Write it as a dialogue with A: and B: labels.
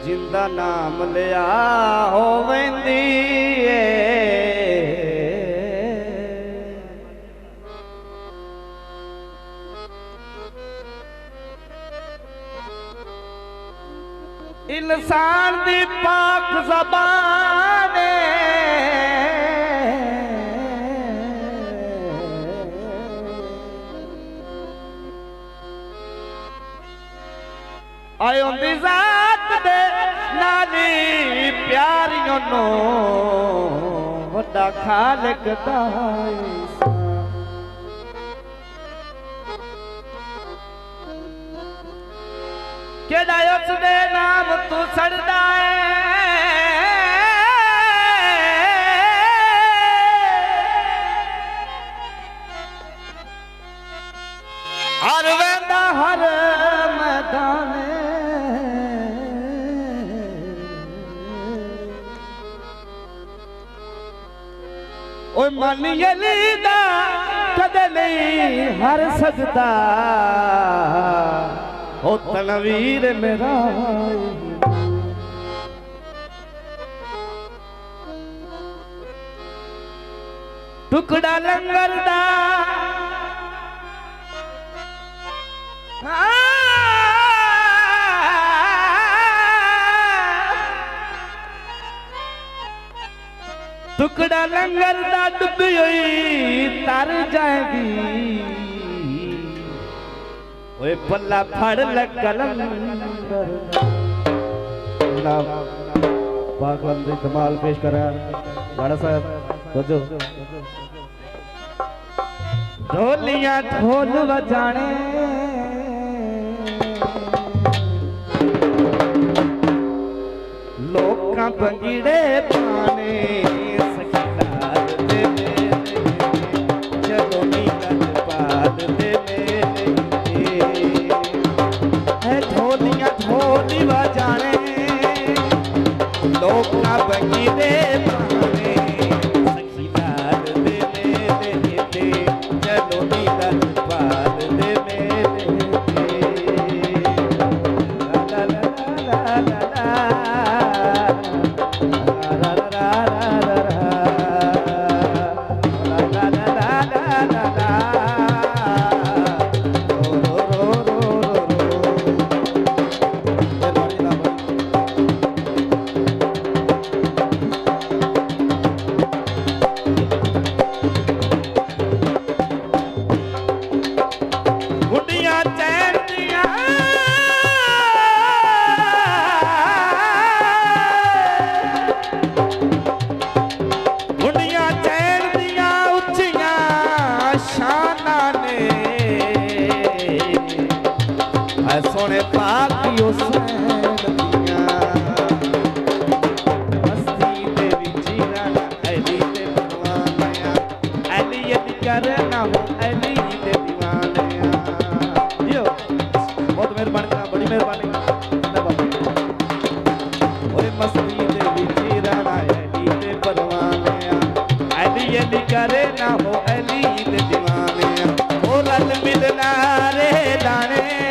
A: जिंदा नाम लिया हो वेंदी इंसान दी पाक ज़बान आए उनकी जात दे नाली प्यारियों नो वड्डा खालिक दाई केड़ा उसदे नाम तू सड़दा हर वेंदा हर मैदान ओए मन यलीदा कदे नहीं हर सकदा ओ तनवीर मेरा टुकड़ा लंगर दा टुकड़ा लंगर दा डुबी हुई तर जाएगी ओए पल्ला फड़ ले कलंदर पाक बंदे कमाल पेश कर राणा साहब सोचो ढोलियां ढोल बजाने लोकां पंगीड़े पाने सोने पाक मस्ती दे विच रहना अली दे दीवानिया अली करना हो अली दे दीवानिया यो बहुत मेहरबानी बड़ी मेहरबानी ओए मस्ती दे विच रहना अली दे परवानिया अली करना हो अली दे दीवानिया ओ रल मिलना रे दाने